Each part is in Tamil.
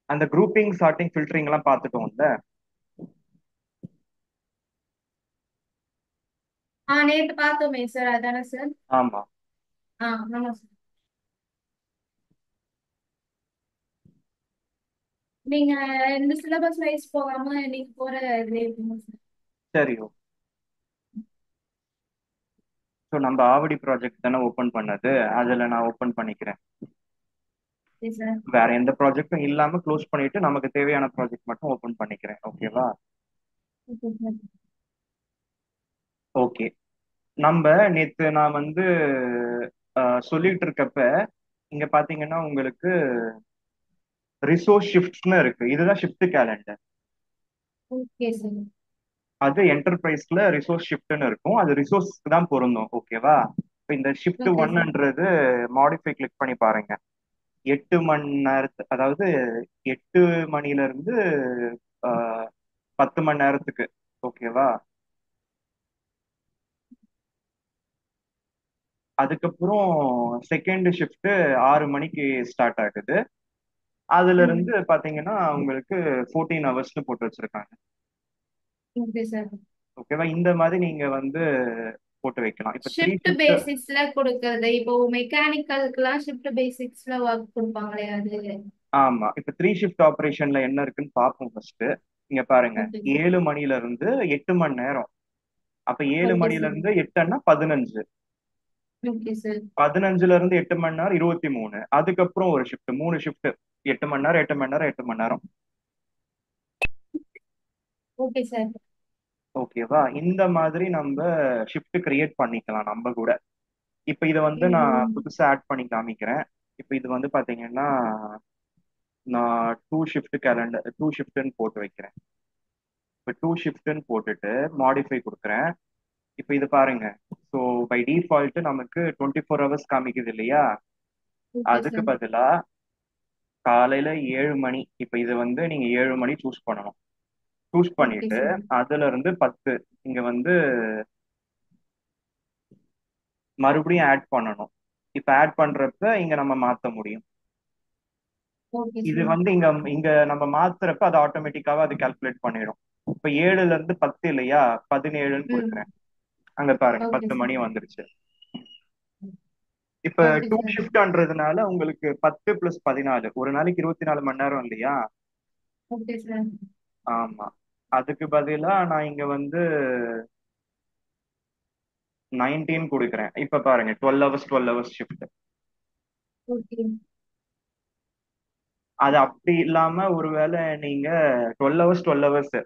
அந்த குரூப்பிங் சார்ட்டிங் ஃபில்டரிங் எல்லாம் பார்த்துட்டோம்ல. நேத்து பார்த்தோமே சார், அதானே சார்? ஆமா. ஆமா சார். நீங்க இந்த சிலபஸ் வைஸ் போகாம நீங்க போற இதுலயே போங்க சார். சரி. ஸோ நம்ம ஆவடி ப்ராஜெக்ட் தானே ஓப்பன் பண்ணது, அதுல நான் ஓப்பன் பண்ணிக்கிறேன். Okay sir. வேற எந்த ப்ராஜெக்டும் இல்லாம க்ளோஸ் பண்ணிட்டு நமக்கு தேவையான ப்ராஜெக்ட் மட்டும் ஓப்பன் பண்ணிக்கிறேன். ஓகேவா? Okay sir. ஓகே. நம்ம நேத்து நான் வந்து சொல்லிட்டு இருக்கப்ப இங்க பாத்தீங்கன்னா உங்களுக்கு ரிசோர்ஸ் ஷிஃப்ட்ஸ்னு இருக்கு. இதுதான் ஷிஃப்ட் கேலண்டர். Okay sir. அது என்டர்பிரைஸ்ல ரிசோர்ஸ் ஷிஃப்ட்னு இருக்கும். அது ரிசோர்ஸ்க்கு தான் பொருந்தும். ஓகேவா? இப்போ இந்த ஷிஃப்ட் ஓகே சார். ஒன்ன்றது மாடிஃபை கிளிக் பண்ணி பாருங்க. 8 மணி நேரத்து, அதாவது 8 மணில இருந்து 10 மணி நேரத்துக்கு. ஓகேவா? அதுக்கப்புறம் செகண்ட் ஷிஃப்ட் 6 மணிக்கு ஸ்டார்ட் ஆகுது. அதுல ம். இருந்து பாத்தீங்கன்னா உங்களுக்கு 14 ஹவர்ஸ்னு போட்டு வச்சிருக்காங்க. Okay sir. ஓகேவா? இந்த மாதிரி நீங்க வந்து போட்டு வைக்கலாம். இப்ப த்ரீ ஷிஃப்ட் ஷிஃப்ட். பேசிக்ஸ்ல கொடுக்கறது, இப்போ மெக்கானிக்கலுக்குலாம் ஷிஃப்ட் பேசிக்ஸ்ல ஒர்க் கொடுப்பாங்களே அது. ஆமா, இப்ப த்ரீ ஷிஃப்ட் ஆபரேஷன்ல என்ன இருக்குன்னு பார்ப்போம் ஃபர்ஸ்ட். இங்க பாருங்க. ஓகே. 7 மணில இருந்து 8 மணி நேரம். அப்ப ஏழு ஓகே மணில சார். இருந்து எட்டுன்னா 15. Okay sir. 15ல இருந்து 8 மணி நேரம் 23. அதுக்கப்புறம் ஒரு ஷிஃப்ட், 3 ஷிஃப்ட். 8 மணி நேரம், 8 மணி நேரம், 8 மணி நேரம். Okay sir. ஓகேவா? இந்த மாதிரி நம்ம ஷிஃப்ட் கிரியேட் பண்ணிக்கலாம் நம்ம கூட. இப்ப இதை வந்து நான் ம். புதுசா ஆட் பண்ணி காமிக்கிறேன். இப்ப இது வந்து பாத்தீங்கன்னா நான் டூ ஷிஃப்ட்னு போட்டு வைக்கிறேன். இப்ப டூ ஷிஃப்ட்னு போட்டுட்டு மாடிஃபை கொடுக்குறேன். இப்ப இது பாருங்க. ஸோ பை டிஃபால்ட் நமக்கு 24 ஹவர்ஸ் காமிக்குது இல்லையா? ஓகே அதுக்கு சார். பதிலா காலையில 7 மணி. இப்ப இது வந்து நீங்க 7 மணி சூஸ் பண்ணணும். சூஸ் ஓகே பண்ணிட்டு சார். அதுல இருந்து 10 இங்க வந்து மறுபடியும் ஆட் பண்ணணும். இப்ப ஆட் பண்றப்ப இங்க நம்ம மாத்த முடியும். ஓகே இது சார். வந்து இங்க இங்க நம்ம மாத்துறப்ப அது ஆட்டோமேட்டிக்காவா அது கால்குலேட் பண்ணிடும். இப்ப 7ல இருந்து 10 இல்லையா? 17ன்னு ம். கொடுக்குறேன். அங்க பாருங்க, ஓகே 10 மணி சார். வந்துருச்சு. இப்ப ஓகே டூ சார். ஷிஃப்ட்ன்றதுனால உங்களுக்கு 10 + 14 ஒரு நாளைக்கு 24 மணி நேரம் இல்லையா? Okay sir. ஆமா. அதுக்கு பதிலா நான் இங்க வந்து 19 கொடுக்குறேன். இப்ப பாருங்க, 12 ஹவர்ஸ் ஷிஃப்ட். ஓகே. அது அப்படி இல்லாம ஒருவேளை நீங்க 12 ஹவர்ஸ்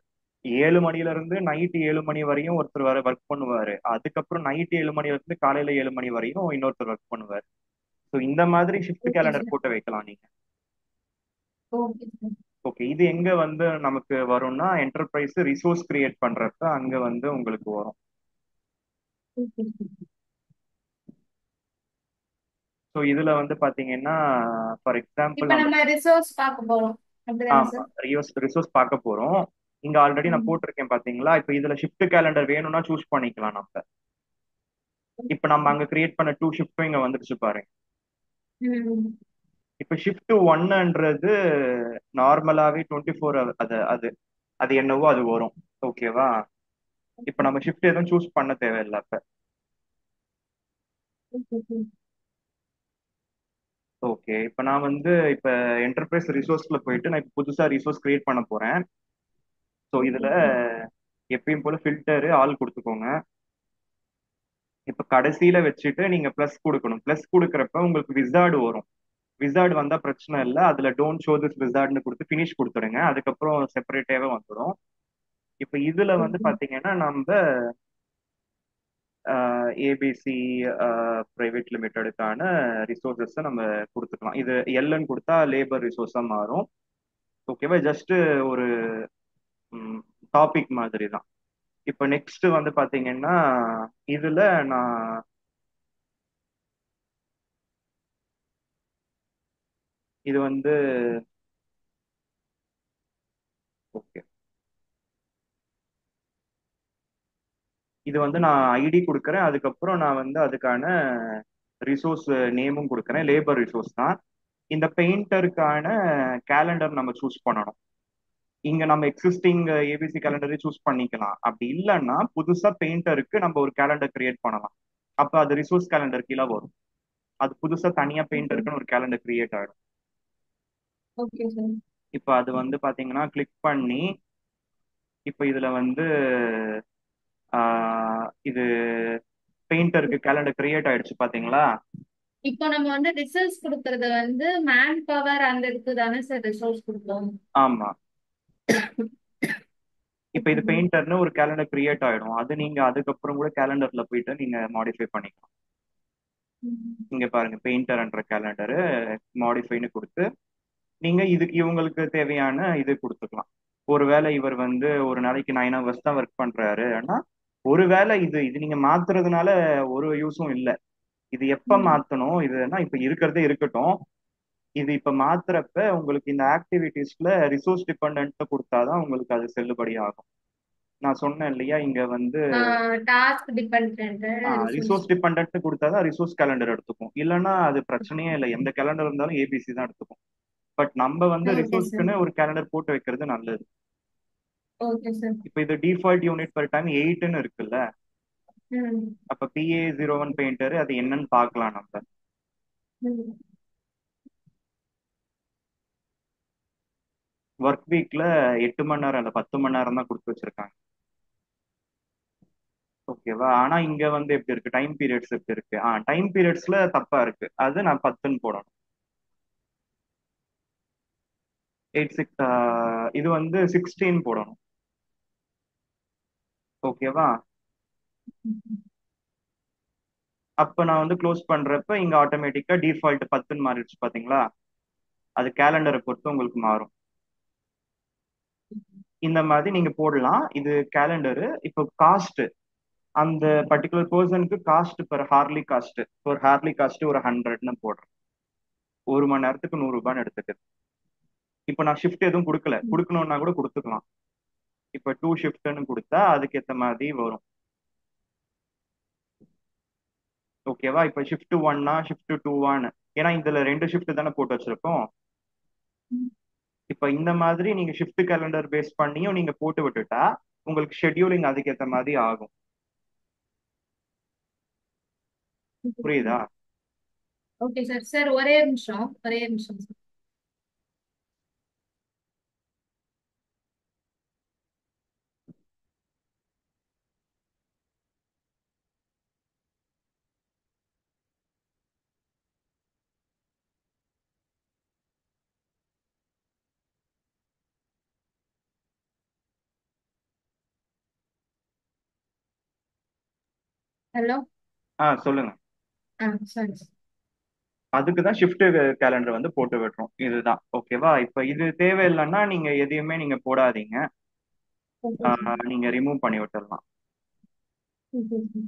7 மணில இருந்து நைட் 7 மணி வரையும் ஒருத்தர் வர ஒர்க் பண்ணுவாரு. அதுக்கப்புறம் நைட் 7 மணில இருந்து காலையில 7 மணி வரையும் இன்னொருத்தர் ஒர்க் பண்ணுவாரு. ஸோ இந்த மாதிரி ஷிஃப்ட் ஓகே கேலண்டர் சார். போட்டு வைக்கலாம் நீங்க. Okay sir. ஓகே. இது எங்க வந்து நமக்கு வரும்னா என்டர்பிரைஸ் ரிசோர்ஸ் கிரியேட் பண்றப்ப அங்க வந்து உங்களுக்கு வரும். Okay sir. ஸோ இதுல வந்து பாத்தீங்கன்னா ஃபார் இப்ப எக்ஸாம்பிள் நம்ம. நம்ம ரிசோர்ஸ் பார்க்க போறோம், அப்படிதானே ஆமா, சார்? ரிசோர்ஸ் பார்க்க போறோம். இங்க ஆல்ரெடி நான் ம். போட்டிருக்கேன் பாத்தீங்களா? இப்ப இதுல ஷிஃப்ட் கேலண்டர் வேணும்னா சூஸ் பண்ணிக்கலாம் நம்ம. இப்ப நம்ம அங்க கிரியேட் பண்ண டூ ஷிஃப்ட்டும் இங்க வந்துருச்சு பாருங்க. ம். இப்ப ஷிஃப்ட் ஒன்ன்றது நார்மலாவே 24 ஹவர், அது அது அது என்னவோ அது வரும். ஓகேவா? இப்ப நம்ம ஷிஃப்ட் எதுவும் சூஸ் பண்ண தேவையில்ல அப்ப. Okay sir. ஓகே. இப்ப நான் வந்து இப்ப என்டர்பிரைஸ் ரிசோர்ஸ்ல போயிட்டு நான் இப்ப புதுசா ரிசோர்ஸ் கிரியேட் பண்ண போறேன். ஸோ ஓகே இதுல சார். எப்பயும் போல ஃபில்டரு ஆள் கொடுத்துக்கோங்க. இப்ப கடைசியில வச்சுட்டு நீங்க பிளஸ் கொடுக்கணும். பிளஸ் கொடுக்கறப்ப உங்களுக்கு விசார்டு வரும். விசார்டு வந்தா பிரச்சனை இல்லை. அதுல டோன்ட் ஷோ திஸ் விசார்ட்னு கொடுத்து ஃபினிஷ் கொடுத்துருங்க. அதுக்கப்புறம் செப்பரேட்டாவே வந்துடும். இப்ப இதுல வந்து ஓகே. பாத்தீங்கன்னா நம்ம ஏபிசி பிரைவேட் லிமிட்டெடுக்கான ரிசோர்சஸ் நம்ம கொடுத்துக்கலாம். இது எல்என் கொடுத்தா லேபர் ரிசோர்ஸா மாறும். ஓகேவா? ஜஸ்ட் ஒரு டாபிக் மாதிரி தான். இப்ப நெக்ஸ்ட் வந்து பாத்தீங்கன்னா இதுல நான் இது வந்து ஓகே. இது வந்து நான் ஐடி கொடுக்குறேன். அதுக்கப்புறம் நான் வந்து அதுக்கான ரிசோர்ஸ் நேமும் கொடுக்குறேன். லேபர் ரிசோர்ஸ் தான். இந்த பெயிண்டருக்கான கேலண்டர் நம்ம சூஸ் பண்ணணும். இங்க நம்ம எக்ஸிஸ்டிங் ஏபிசி கேலண்டரை சூஸ் பண்ணிக்கலாம். அப்படி இல்லைன்னா புதுசா பெயிண்டருக்கு நம்ம ஒரு கேலண்டர் கிரியேட் பண்ணலாம். அப்ப அது ரிசோர்ஸ் கேலண்டர் கீழே வரும். அது புதுசா தனியா ஓகே. பெயிண்டருக்குன்னு ஒரு கேலண்டர் கிரியேட் ஆயிடும். Okay sir. இப்ப அது வந்து பாத்தீங்கன்னா கிளிக் பண்ணி, இப்ப இதுல வந்து இது பெயிண்டருக்கு கேலண்டர் கிரியேட் ஆயிடுச்சு பாத்தீங்களா? இப்போ நம்ம வந்து ரிசல்ட்ஸ் கொடுக்கறது வந்து மேன் பவர் அந்த இதுக்கு தானே சார் ரிசோர்ஸ் கொடுப்போம். ஆமா. இப்ப ஓகே இது சார். பெயிண்டர்னு ஒரு கேலண்டர் கிரியேட் ஆயிடும். அது நீங்க அதுக்கப்புறம் கூட கேலண்டர்ல போயிட்டு நீங்க மாடிஃபை பண்ணிக்கலாம். இங்க பாருங்க, பெயிண்டர்ன்ற கேலண்டரு மாடிஃபைன்னு கொடுத்து நீங்க இதுக்கு இவங்களுக்கு தேவையான இது கொடுத்துக்கலாம். ஒருவேளை இவர் வந்து ஒரு நாளைக்கு 9 ஹவர்ஸ் தான் ஒர்க் பண்றாருன்னா, ஒருவேளை இது இது நீங்க மாத்துறதுனால ஒரு யூஸும் இல்லை. இது எப்ப மாத்தணும், இதுன்னா இப்ப இருக்கிறதே இருக்கட்டும். இது இப்ப மாத்துறப்ப உங்களுக்கு இந்த ஆக்டிவிட்டீஸ்ல ரிசோர்ஸ் டிபெண்ட் கொடுத்தாதான் உங்களுக்கு அது செல்லுபடி ஆகும். நான் சொன்னேன் இல்லையா, இங்க வந்து task depend resource. Resource depend கொடுத்தாதான் ரிசோர்ஸ் கேலண்டர் எடுத்துக்கும். இல்லைன்னா அது பிரச்சனையே இல்லை, எந்த கேலண்டர் இருந்தாலும் ஏபிசி தான் எடுத்துக்கும். பட் நம்ம வந்து ஓகே சார். ரிசோர்ஸ்க்குன்னு ஒரு கேலண்டர் போட்டு வைக்கிறது நல்லது. Okay sir. இப்ப இது டிஃபால்ட் யூனிட் பர் டைம் 8ன்னு இருக்குல்ல. ம். அப்ப PA01 பெயிண்டர் அது என்னன்னு பார்க்கலாம் நம்ம. ம். ஒர்க் வீக்ல 8 மணி நேரம் இல்ல 10 மணி நேரம் தான் கொடுத்து வச்சிருக்காங்க. ஓகேவா? ஆனா இங்க வந்து எப்படி இருக்கு, டைம் பீரியட்ஸ் எப்படி இருக்கு? டைம் பீரியட்ஸ்ல தப்பா இருக்கு. அது நான் 10ன்னு போடணும். 86 இது வந்து 16 போடணும். ஓகேவா? அப்ப நான் வந்து க்ளோஸ் பண்றப்ப இங்க ஆட்டோமேட்டிக்கா டிஃபால்ட் 10ன்னு மாறிடுச்சு பாத்தீங்களா? அது கேலண்டரை பொறுத்து உங்களுக்கு மாறும். இந்த மாதிரி நீங்க போடலாம். இது கேலண்டரு. இப்போ காஸ்ட், அந்த பர்டிகுலர் பர்சனுக்கு காஸ்ட் பெர் ஹார்லி காஸ்ட், ஒரு ஹார்லி காஸ்ட் ஒரு 100ன்னு போடுறேன். 1 மணி நேரத்துக்கு 100 ரூபான்னு எடுத்துக்குது. இப்போ நான் ஷிஃப்ட் எதுவும் கொடுக்கல, கொடுக்கணும்னா கூட கொடுத்துக்கலாம். இப்போ 2 ஷிஃப்ட்னு கொடுத்தா அதுக்கு ஏத்த மாதிரி வரும். ஓகேவா? இப்போ ஷிஃப்ட் 1னா ஷிஃப்ட் 2வான்னு, ஏன்னா இதுல 2 ஷிஃப்ட் தானே போட்டு வச்சிருக்கோம். இப்போ இந்த மாதிரி நீங்க ஷிஃப்ட் கேலண்டர் பேஸ் பண்ணியும் நீங்க போட்டு விட்டுட்டா உங்களுக்கு ஷெட்யூலிங் அதுக்கேற்ற மாதிரி ஆகும். புரியுதா? Okay sir. சார் ஒரே நிமிஷம், ஒரே நிமிஷம் சார். ஹலோ. சொல்லுங்க. சரி. அதுக்கு தான் ஷிஃப்ட் கேலண்டர் வந்து போட்டு விடுறோம். இதுதான். ஓகேவா? இப்போ இது தேவையில்லைன்னா நீங்க எதையுமே நீங்க போடாதீங்க. Okay sir. நீங்க ரிமூவ் பண்ணி விட்டுடலாம். Okay sir.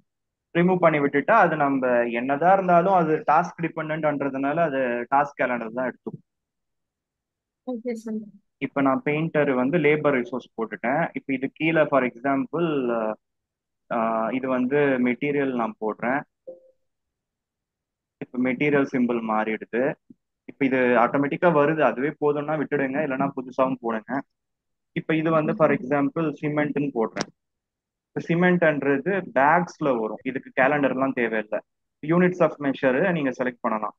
ரிமூவ் பண்ணி விட்டுட்டா அது நம்ம என்னதான் இருந்தாலும் அது டாஸ்க் டிபெண்ட்ன்றதுனால அது டாஸ்க் கேலண்டர் தான் எடுத்துக்கும். Okay sir. இப்போ நான் பெயிண்டர் வந்து லேபர் ரிசோர்ஸ் போட்டுட்டேன். இப்போ இது கீழே ஃபார் எக்ஸாம்பிள் இது வந்து மெட்டீரியல் நான் போடுறேன். இப்போ மெட்டீரியல் சிம்பிள் மாறிடுது. இப்போ இது ஆட்டோமேட்டிக்கா வருது, அதுவே போதும்னா விட்டுடுங்க, இல்லைன்னா புதுசாகவும் போடுங்க. இப்போ இது வந்து ஃபார் எக்ஸாம்பிள் சிமெண்ட்னு போடுறேன். இப்போ சிமெண்ட்ன்றது பேக்ஸ்ல வரும், இதுக்கு கேலண்டர்லாம் தேவையில்லை. யூனிட்ஸ் ஆஃப் மெஷர் நீங்க செலக்ட் பண்ணலாம்.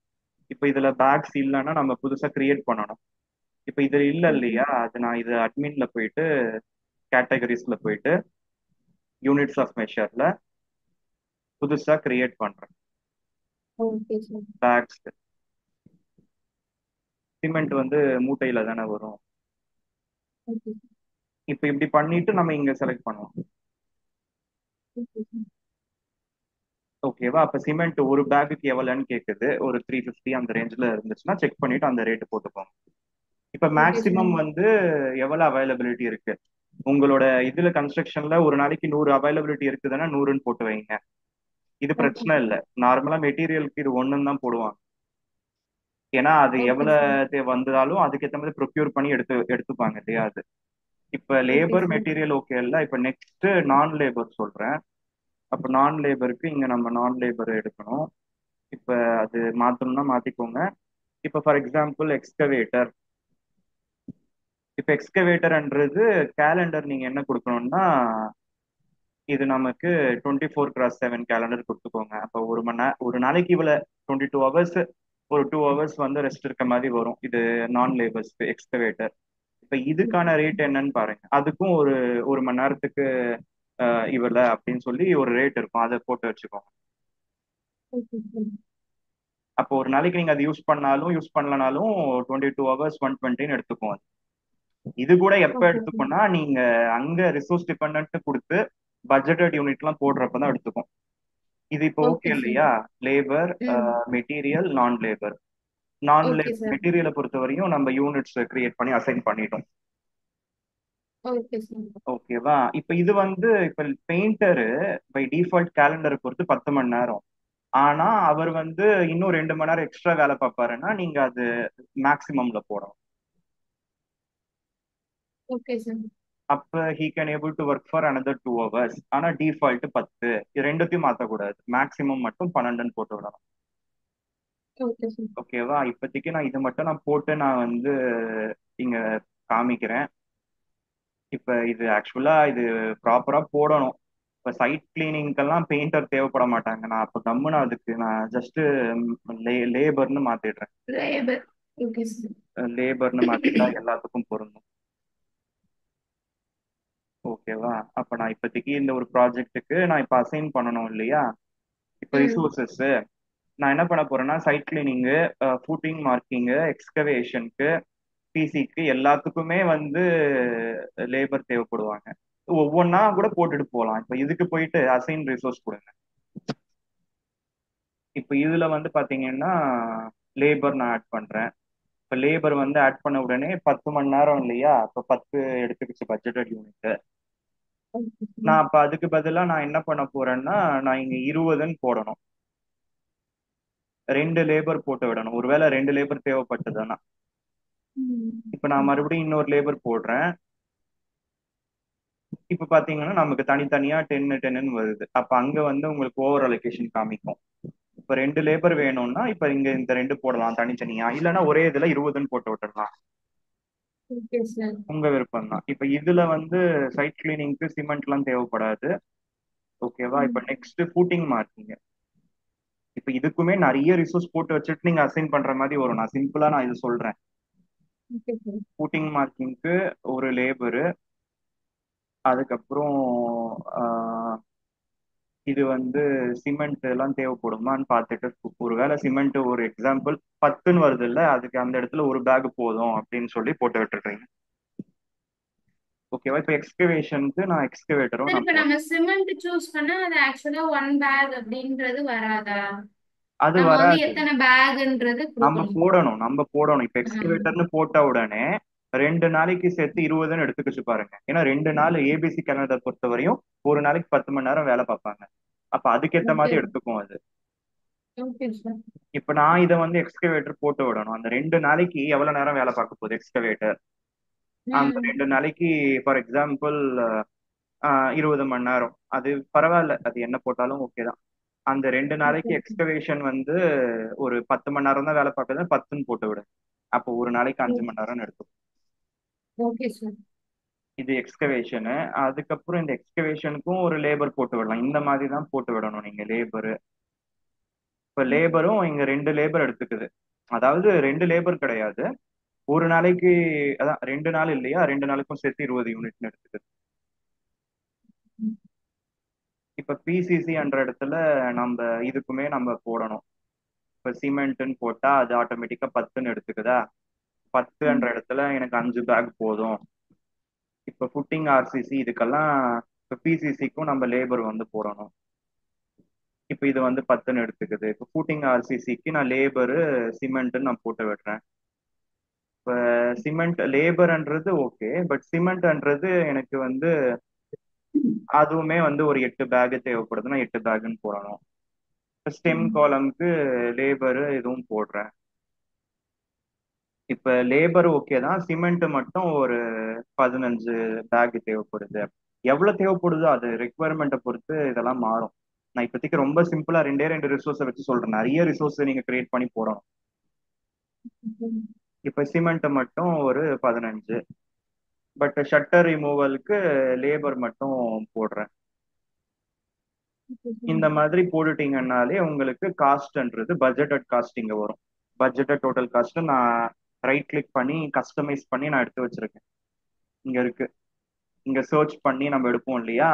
இப்போ இதுல பேக்ஸ் இல்லைன்னா நம்ம புதுசா கிரியேட் பண்ணணும். இப்போ இது இல்லை ஓகே. இல்லையா, அது நான் இது அட்மின்ல போயிட்டு கேட்டகரிஸ்ல போயிட்டு யூனிட்ஸ் ஆஃப் மெஷர்ல புதுசா கிரியேட் பண்றேன். Okay sir. பேக்ஸ் சிமெண்ட் வந்து மூட்டையில தானே வரும். ஓகே. இப்போ இப்படி பண்ணிட்டு நம்ம இங்க செலக்ட் பண்ணுவோம். Okay sir. ஓகேவா? அப்ப சிமெண்ட் ஒரு பேக்குக்கு எவ்வளோன்னு கேக்குது. ஒரு 350 அந்த ரேஞ்சில் இருந்துச்சுன்னா செக் பண்ணிட்டு அந்த ரேட்டு போட்டுக்கோங்க. இப்ப ஓகே சார். மேக்சிமம் வந்து எவ்வளவு அவைலபிலிட்டி இருக்கு உங்களோட இதுல கன்ஸ்ட்ரக்ஷன்ல, ஒரு நாளைக்கு 100 அவைலபிலிட்டி இருக்குதுன்னா 100ன்னு போட்டு வைங்க. இது ஓகே பிரச்சனை சார். இல்லை. நார்மலா மெட்டீரியலுக்கு இது 1ன்னு தான் போடுவாங்க. ஏன்னா அது ஓகே சார். எவ்வளவு வந்தாலும் அதுக்கேற்ற மாதிரி ப்ரொக்யூர் பண்ணி எடுத்துப்பாங்க இல்லையா அது. இப்ப okay labour sir. Material okay இல்ல. இப்ப நெக்ஸ்ட் நான் லேபர் சொல்றேன். அப்ப நான் லேபருக்கு இங்க நம்ம நான் லேபர் எடுக்கணும். இப்ப அது மாத்தணும்னா மாத்திக்கோங்க. இப்போ ஃபார் எக்ஸாம்பிள் எக்ஸ்கவேட்டர். இப்போ எக்ஸ்கவேட்டர்ன்றது கேலண்டர் நீங்க என்ன கொடுக்கணும்னா, இது நமக்கு 24x7 கேலண்டர் கொடுத்துக்கோங்க. அப்போ ஒரு நாளைக்கு இவ்வளவு 22 ஹவர்ஸ், ஒரு 2 ஹவர்ஸ் வந்து ரெஸ்ட் இருக்க மாதிரி வரும். இது நான் லேபர்ஸ் எக்ஸ்கவேட்டர். இப்ப இதுக்கான ரேட் என்னன்னு பாருங்க. அதுக்கும் ஒரு ஒரு மணி நேரத்துக்கு இவ்வளவு அப்படின்னு சொல்லி ஒரு ரேட் இருக்கும், அதை போட்டு வச்சுக்கோங்க. Okay sir. அப்போ ஒரு நாளைக்கு நீங்க அதை யூஸ் பண்ணாலும் யூஸ் பண்ணலனாலும் 22 ஹவர்ஸ் 120 எடுத்துக்கும் அது. இது கூட எப்ப ஓகே சார். எடுத்துக்கோன்னா நீங்க அங்க ரிசோர்ஸ் டிபெண்ட் கொடுத்து பட்ஜெட்டட் யூனிட் எல்லாம் போடுறப்பதான் எடுத்துக்கும். இது இப்போ ஓகே ஓகே சார். இல்லையா? லேபர், ம். மெட்டீரியல், நான் லேபர். நான் ஓகே லேபர் சார். மெட்டீரியலை பொறுத்த வரையும் நம்ம யூனிட்ஸ் கிரியேட் பண்ணி அசைன் பண்ணிட்டோம். Okay sir. ஓகேவா? இப்ப இது வந்து இப்ப பெயிண்டரு பை டிஃபால்ட் கேலண்டரை பொறுத்து 10 மணி நேரம். ஆனா அவர் வந்து இன்னும் 2 மணி நேரம் எக்ஸ்ட்ரா வேலை பார்ப்பாருன்னா நீங்க அது மேக்சிமம்ல போடணும். Okay sir. அப்ப he can able to work for another 2 hours. ஆனா டிஃபால்ட் 10. இது ரெண்டுத்தையும் மாத்தக்கூடாது, மேக்சிமம் மட்டும் 12ன்னு போட்டு விடணும். Okay sir. ஓகேவா? இப்போதைக்கு நான் இது மட்டும் நான் போட்டு நான் வந்து இங்க காமிக்கிறேன். இப்ப இது ஆக்சுவலா இது ப்ராப்பரா போடணும். இப்ப சைட் கிளீனிங்கெல்லாம் பெயிண்டர் தேவைப்பட மாட்டாங்க. நான் அப்ப கம்முன்னு அதுக்கு நான் ஜஸ்ட் லேபர்னு மாத்திடுறேன். லேபர். Okay sir. லேபர்னு மாத்திட்டா எல்லாத்துக்கும் பொருந்தும். ஓகேவா? அப்ப நான் இப்போதைக்கு இந்த ஒரு ப்ராஜெக்ட்டுக்கு நான் இப்ப அசைன் பண்ணணும் இல்லையா? இப்ப ம். ரிசோர்சஸ் நான் என்ன பண்ண போறேன்னா சைட் கிளீனிங்கு, ஃபூட்டிங் மார்க்கிங்கு, எக்ஸ்கவேஷனுக்கு, பிசிக்கு எல்லாத்துக்குமே வந்து லேபர் தேவைப்படுவாங்க. ஒவ்வொன்றா கூட போட்டுட்டு போகலாம். இப்போ இதுக்கு போயிட்டு அசைன் ரிசோர்ஸ் கொடுங்க. இப்போ இதுல வந்து பாத்தீங்கன்னா லேபர் நான் ஆட் பண்றேன். இப்போ லேபர் வந்து ஆட் பண்ண உடனே 10 மணி நேரம் இல்லையா? இப்போ 10 எடுத்துக்கிச்சு பட்ஜெட்டட் யூனிட். Okay sir. நான் அப்ப அதுக்கு பதிலா நான் என்ன பண்ண போறேன்னா நான் இங்க 20ன்னு போடணும். 2 லேபர் போட்டு விடணும், ஒருவேளை 2 லேபர் தேவைப்பட்டதுன்னா. இப்ப நான் ம். மறுபடியும் இன்னொரு லேபர் போடுறேன். இப்ப பாத்தீங்கன்னா நமக்கு தனித்தனியா 10 10ன்னு வருது. அப்ப அங்க வந்து உங்களுக்கு ஓவர் அலோகேஷன் காமிக்கும். இப்ப 2 லேபர் வேணும்னா இப்ப இங்க இந்த 2 போடலாம் தனித்தனியா, இல்லைன்னா ஒரே இதுல 20ன்னு போட்டு விட்டுடலாம். Okay sir. உங்க விருப்பம் தான். இப்ப இதுல வந்து சைட் கிளீனிங்க்கு சிமெண்ட் எல்லாம் தேவைப்படாது. ஓகேவா? இப்ப ம். Next footing marking. இப்ப இதுக்குமே நிறைய ரிசோர்ஸ் போட்டு வச்சுட்டு நீங்க அசைன் பண்ற மாதிரி வரும். நான் சிம்பிளா நான் இது சொல்றேன். Okay sir. ஃபூட்டிங் மார்க்கிங்க்கு ஒரு லேபரு, அதுக்கப்புறம் இது வந்து சிமெண்ட் எல்லாம் தேவைப்படுமான்னு பார்த்துட்டு, ஒருவேளை சிமெண்ட் ஒரு எக்ஸாம்பிள் 10ன்னு வருது இல்ல, அதுக்கு அந்த இடத்துல ஒரு பேக் போதும் அப்படின்னு சொல்லி போட்டு விட்டுறீங்க. ஓகேவா? இப்போ எக்ஸ்கவேஷனுக்கு நான் எக்ஸ்கவேட்டரும் சார் நான் இப்ப நம்ம போடுறேன். சிமெண்ட் சூஸ் பண்ணா அது ஆக்சுவலா ஒன் பேக் அப்படின்றது வராதா? அது நம்ம வந்து வராது. எத்தனை பேக்ன்றது நம்ம கொடுக்கணும். போடணும், நம்ம போடணும். இப்போ ம். எக்ஸ்கவேட்டர்னு போட்ட உடனே 2 நாளைக்கு சேர்த்து 20ன்னு எடுத்துக்கிச்சு பாருங்க. ஏன்னா 2 நாள் ஏபிசி கேலண்டர் பொறுத்த வரையும் ஒரு நாளைக்கு 10 மணி நேரம் வேலை பார்ப்பாங்க. அப்ப அதுக்கேத்த ஓகே. மாதிரி எடுத்துக்கும் அது. Okay sir. இப்ப நான் இதை வந்து எக்ஸ்கவேட்டர் போட்டு விடணும். அந்த 2 நாளைக்கு எவ்வளவு நேரம் வேலை பார்க்க போகுது எக்ஸ்கவேட்டர்? அந்த ம். 2 நாளைக்கு ஃபார் எக்ஸாம்பிள் 20 மணி நேரம். அது பரவாயில்ல, அது என்ன போட்டாலும் ஓகே தான். அந்த ரெண்டு ஓகே. நாளைக்கு எக்ஸ்கவேஷன் வந்து ஒரு 10 மணி நேரம் தான் வேலை பார்க்குறது, 10ன்னு போட்டு விடு. அப்போ ஒரு நாளைக்கு 5 மணி நேரம் எடுக்கும். Okay sir. இது எக்ஸ்கவேஷனு. அதுக்கப்புறம் இந்த எக்ஸ்கவேஷனுக்கும் ஒரு லேபர் போட்டு விடலாம். இந்த மாதிரி தான் போட்டு விடணும் நீங்க லேபரு. இப்ப லேபரும் இங்க 2 லேபர் எடுத்துக்குது. அதாவது 2 லேபர் கிடையாது, ஒரு நாளைக்கு, அதான் 2 நாள் இல்லையா, 2 நாளுக்கும் சேர்த்து 20 யூனிட்னு எடுத்துக்குது. இப்ப பிசிசி என்ற இடத்துல நம்ம இதுக்குமே நம்ம போடணும். இப்ப சிமெண்ட்னு போட்டா அது ஆட்டோமேட்டிக்கா 10ன்னு எடுத்துக்குதா? 10ன்ற ம். இடத்துல எனக்கு 5 பேக் போதும். இப்ப ஃபுட்டிங் ஆர்சிசி இதுக்கெல்லாம் இப்ப பிசிசிக்கும் நம்ம லேபர் வந்து போடணும். இப்ப இது வந்து 10ன்னு எடுத்துக்குது. இப்ப ஃபுட்டிங் ஆர்சிசிக்கு நான் லேபரு சிமெண்ட்னு நான் போட்டு விடுறேன். இப்ப சிமெண்ட் லேபர்ன்றது ஓகே, பட் சிமெண்ட்ன்றது எனக்கு வந்து அதுவுமே வந்து ஒரு 8 பேக் தேவைப்படுதுன்னா 8 பேக்னு போடணும். ஸ்டெம் ம். காலம்க்கு லேபரு இதுவும் போடுறேன். இப்ப லேபர் ஓகே தான், சிமெண்ட் மட்டும் ஒரு 15 பேக் தேவைப்படுது. எவ்வளவு தேவைப்படுதோ அது ரெக்குவயர்மெண்ட்டை பொறுத்து இதெல்லாம் மாறும். நான் இப்போதைக்கு ரொம்ப சிம்பிளா 2 2 ரிசோர்ஸை வச்சு சொல்றேன். நிறைய ரிசோர்ஸ் நீங்க கிரியேட் பண்ணி போடணும். இப்ப சிமெண்ட் மட்டும் ஒரு 15. பட் ஷட்டர் ரிமூவலுக்கு லேபர் மட்டும் போடுறேன். இந்த மாதிரி போட்டுட்டீங்கன்னாலே உங்களுக்கு காஸ்ட்ன்றது பட்ஜெட்டட் காஸ்ட் இங்க வரும். பட்ஜெட்டட் டோட்டல் காஸ்ட் நான் ரைட் கிளிக் பண்ணி கஸ்டமைஸ் பண்ணி நான் எடுத்து வச்சிருக்கேன். இங்க இருக்கு. இங்க சர்ச் பண்ணி நம்ம எடுப்போம் இல்லையா?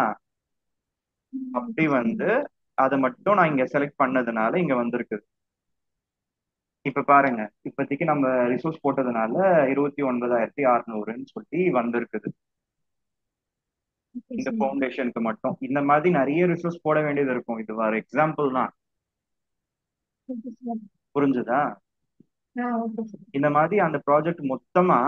அப்படி வந்து அதை மட்டும் நான் இங்க செலக்ட் பண்ணதுனால இங்க வந்திருக்கு. இப்ப பாருங்க, இப்போதைக்கு நம்ம ரிசோர்ஸ் போட்டதுனால 29,600ன்னு சொல்லி வந்திருக்குது. இந்த ஃபவுண்டேஷனுக்கு மட்டும் இந்த மாதிரி நிறைய ரிசோர்ஸ் போட வேண்டியது இருக்கும். இது ஒரு எக்ஸாம்பிள் தான். புரிஞ்சுதா? இந்த மாதிரி அந்த ப்ராஜெக்ட் மொத்தமா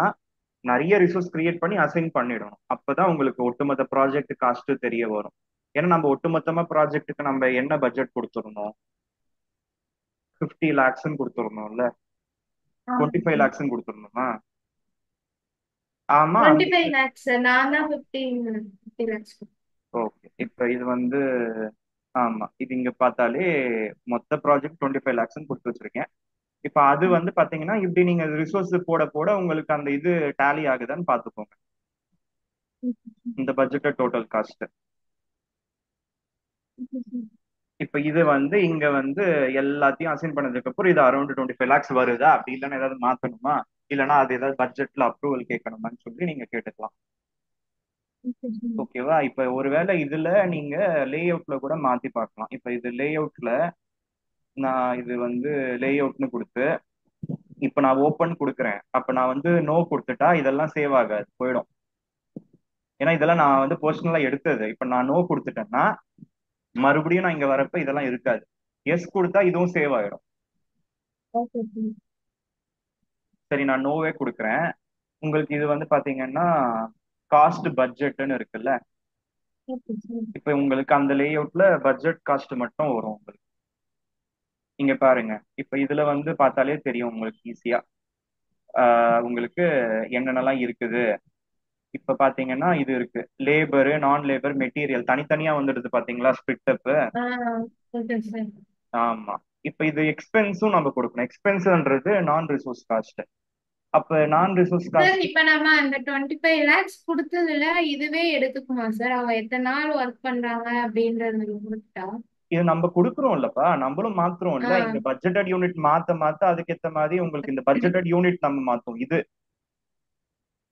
நிறைய ரிசோர்ஸ் கிரியேட் பண்ணி அசைன் பண்ணிடணும். அப்பதான் உங்களுக்கு ஒட்டுமொத்த ப்ராஜெக்ட் காஸ்ட் தெரிய வரும். ஏன்னா நம்ம ஒட்டுமொத்தமா ப்ராஜெக்ட்டுக்கு நம்ம என்ன பட்ஜெட் கொடுத்துருந்தோம்? 50 lakhs கொடுத்துருந்தோம்ல. 25 lakhs கொடுத்துருந்தோமா? ஆமா. 25 lakhs சார். நான் தான் 50 lakhs. ஓகே, இப்ப இது வந்து ஆமா, இது இங்க பார்த்தாலே மொத்த ப்ராஜெக்ட் 25 lakhs கொடுத்து வச்சிருக்கேன். இப்ப அது வந்து பாத்தீங்கன்னா இப்படி நீங்க ரிசோர்ஸ் போட போட உங்களுக்கு அந்த இது டேலி ஆகுதான்னு பாத்துக்கோங்க. இந்த பட்ஜெட் டோட்டல் காஸ்ட். இப்ப இது வந்து இங்க வந்து எல்லாத்தையும் அசைன் பண்ணதுக்கு அப்புறம் இது அரௌண்ட் 25 lakhs வருதா? அப்படி இல்லைன்னா ஏதாவது மாத்தணுமா? இல்லைன்னா அது ஏதாவது பட்ஜெட்ல அப்ரூவல் கேட்கணுமான்னு சொல்லி நீங்க கேட்டுக்கலாம். ஓகேவா? இப்ப ஒருவேளை இதுல நீங்க லே அவுட்ல கூட மாத்தி பார்க்கலாம். இப்ப இது லே அவுட்ல நான் இது வந்து லே அவுட்னு கொடுத்து இப்ப நான் ஓப்பன் கொடுக்குறேன். அப்ப நான் வந்து நோ கொடுத்துட்டா இதெல்லாம் சேவ் ஆகாது, போயிடும். ஏன்னா இதெல்லாம் நான் வந்து பர்சனலா எடுத்தது. இப்ப நான் நோ கொடுத்துட்டேன்னா மறுபடியும் நான் இங்க வரப்ப இதெல்லாம் இருக்காது. எஸ் கொடுத்தா இதுவும் சேவ் ஆயிடும். சரி, நான் நோவே கொடுக்குறேன். உங்களுக்கு இது வந்து பாத்தீங்கன்னா காஸ்ட் பட்ஜெட்னு இருக்குல்ல. இப்ப உங்களுக்கு அந்த லே அவுட்ல பட்ஜெட் காஸ்ட் மட்டும் வரும் உங்களுக்கு. இங்க பாருங்க, இப்ப இதுல வந்து பார்த்தாலே தெரியும் உங்களுக்கு ஈஸியா உங்களுக்கு என்னென்னலாம் இருக்குது. இப்ப பாத்தீங்கன்னா இது இருக்கு, லேபரு நான் லேபர் மெட்டீரியல் தனித்தனியா வந்துடுது பாத்தீங்களா, ஸ்பிட் அப். ஆமா. இப்ப இது எக்ஸ்பென்ஸும் நம்ம கொடுக்கணும். எக்ஸ்பென்ஸ்ன்றது நான் ரிசோர்ஸ் காஸ்ட். அப்ப நான் ரிசோர்ஸ் சார் காஸ்ட் இப்ப நம்ம அந்த 25 lakhs கொடுத்ததுல இதுவே எடுத்துக்குமா சார்? அவங்க எத்தனை நாள் ஒர்க் பண்றாங்க அப்படின்றது கொடுத்தா? இது நம்ம கொடுக்குறோம் இல்லப்பா, நம்மளும் மாத்துறோம் ஆ. இல்ல. இங்க பட்ஜெட்டட் யூனிட் மாத்த மாத்த அதுக்கேத்த மாதிரி உங்களுக்கு இந்த பட்ஜெட்டட் யூனிட் நம்ம மாத்தோம். இது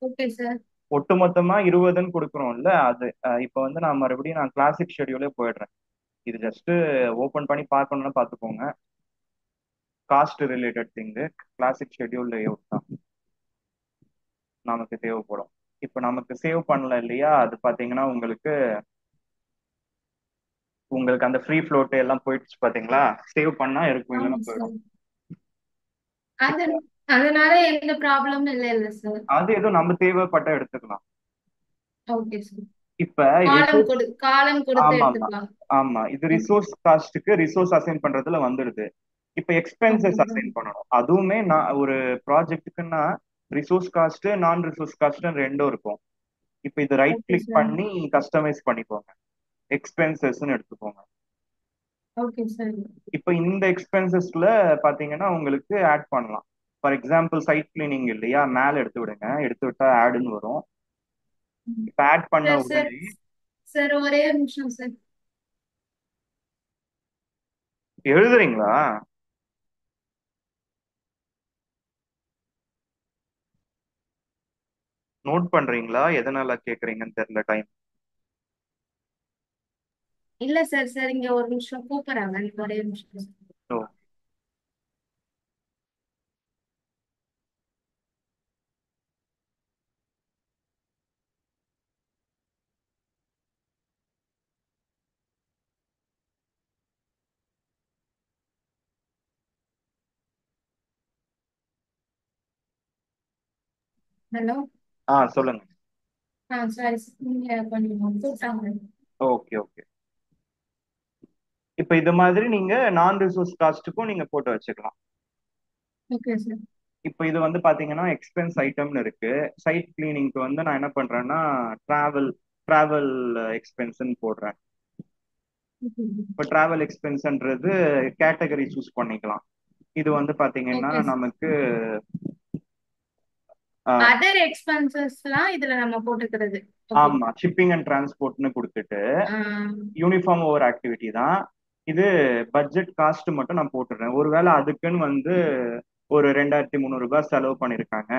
ஓகே சார். ஒட்டுமொத்தமா 20ன்னு கொடுக்குறோம்ல அது. இப்ப வந்து நான் மறுபடியும் நான் கிளாசிக் ஷெட்யூலே போயிடுறேன். இது ஜஸ்ட் ஓபன் பண்ணி பார்க்கணும்னா பாத்துக்கோங்க. Cost related thing. Classic schedule layout தான் நமக்கு தேவைப்படும். இப்ப நமக்கு சேவ் பண்ணல இல்லையா? அது பாத்தீங்கன்னா உங்களுக்கு உங்களுக்கு அந்த ஃப்ரீ ஃப்ளோட் எல்லாம் போயிடுச்சு பாத்தீங்களா? சேவ் பண்ணா இருக்கும், ஆமா இல்லைன்னா போயிடும். சார். அது அதனால எந்த ப்ராப்ளமும் இல்லை இல்ல சார்? அது ஏதோ நம்ம தேவைப்பட்ட எடுத்துக்கலாம். Okay sir. இப்ப ரிசோர்ஸ். காலம் கொடுத்து ஆமா ஆமா. எடுத்துக்கலாம். ஆமா, இது ஓகே. ரிசோர்ஸ் காஸ்ட்டுக்கு ரிசோர்ஸ் அசைன் பண்றதுல வந்துடுது. இப்ப ஓகே எக்ஸ்பென்சஸ் சார். அசைன் பண்ணணும். அதுவுமே நான் ஒரு ப்ராஜெக்ட்டுக்குன்னா ரிசோர்ஸ் காஸ்ட் நான் ரிசோர்ஸ் காஸ்ட் ரெண்டும் இருக்கும். இப்ப இது ரைட் ஓகே கிளிக் சார். பண்ணி கஸ்டமைஸ் பண்ணிக்கோங்க. எக்ஸ்பென்சஸ்ன்னு எடுத்துக்கோங்க. Okay sir. இப்ப இந்த எக்ஸ்பென்சஸ்ல பாத்தீங்கன்னா உங்களுக்கு ஆட் பண்ணலாம். ஃபார் எக்ஸாம்பிள் சைட் கிளீனிங் இல்லையா? மேல எடுத்து விடுங்க. எடுத்து விட்டா ஆடுன்னு வரும். இப்ப ஆட் பண்ண சார் சார் உடனே சார் ஒரே ஒரு நிமிஷம் சார். எழுதுறீங்களா? நோட் பண்றீங்களா? எதனால கேக்குறீங்கன்னு தெரியல டைம். இல்ல சார். சார் இங்க ஒரு நிமிஷம் கூப்பிடுறாங்க. நீங்க ஒரே ஒரு நிமிஷம் sir. ஓ. ஹலோ. சொல்லுங்க. சாரி நீங்க கொஞ்சம் கூப்பிட்டாங்க. Okay okay. இப்ப இது மாதிரி நீங்க நான் ரிசோர்ஸ் காஸ்ட்டுக்கும் நீங்க போட்டு வச்சுக்கலாம். Okay sir. இப்ப இது வந்து பாத்தீங்கன்னா எக்ஸ்பென்ஸ் ஐட்டம்னு இருக்கு. சைட் கிளீனிங்க்கு வந்து நான் என்ன பண்றேன்னா டிராவல் டிராவல் எக்ஸ்பென்ஸ்ன்னு போடுறேன். ஓகே இப்ப டிராவல் எக்ஸ்பென்ஸ்ன்றது கேட்டகரி சூஸ் பண்ணிக்கலாம். இது வந்து பாத்தீங்கன்னா ஓகே. நமக்கு ஆஹ், அதர் எக்ஸ்பென்சஸ்லாம் இதுல நம்ம போட்டுக்கிறது. ஓகே. ஆமா, ஷிப்பிங் அண்ட் டிரான்ஸ்போர்ட்னு கொடுத்துட்டு ஆ. யூனிஃபார்ம் ஓவர் ஆக்டிவிட்டி தான் இது. பட்ஜெட் காஸ்ட் மட்டும் நான் போட்டுடுறேன். ஒருவேளை அதுக்குன்னு வந்து ஒரு 2300 ரூபாய் செலவு பண்ணிருக்காங்க,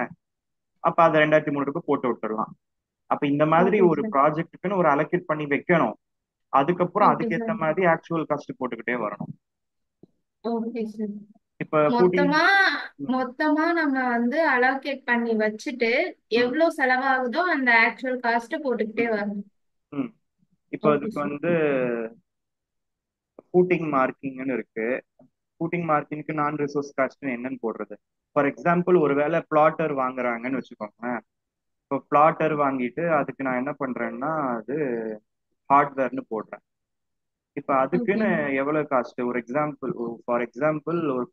அப்ப அதை 2300 ரூபாய் போட்டு விட்டுறலாம். அப்ப இந்த மாதிரி ஓகே ஒரு சார். ப்ராஜெக்ட்டுக்குன்னு ஒரு அலோகேட் பண்ணி வைக்கணும். அதுக்கப்புறம் ஓகே அதுக்கேத்த சார். மாதிரி ஆக்சுவல் காஸ்ட் போட்டுக்கிட்டே வரணும். Okay sir. இப்ப ஃபுட்டிங். மொத்தமா மொத்தமா நம்ம வந்து அலோகேட் பண்ணி வச்சுட்டு ம் எவ்வளவு செலவாகுதோ அந்த ஆக்சுவல் காஸ்ட் போட்டுக்கிட்டே வரணும். ம் இப்போ ஓகே அதுக்கு சார். வந்து ஃபூட்டிங் மார்க்கிங்னு இருக்கு. ஃபூட்டிங் மார்க்கிங்க்கு நான் ரிசோர்ஸ் காஸ்ட் என்னன்னு போடுறது? ஃபார் எக்ஸாம்பிள் ஒருவேளை பிளாட்டர் வாங்குறாங்கன்னு வச்சுக்கோங்க. இப்போ பிளாட்டர் வாங்கிட்டு அதுக்கு நான் என்ன பண்றேன்னா அது ஹார்ட்வேர்னு போடுறேன். இப்ப ஓகே. அதுக்குன்னு எவ்வளவு காஸ்ட்? ஒரு எக்ஸாம்பிள், ஃபார் எக்ஸாம்பிள் ஒரு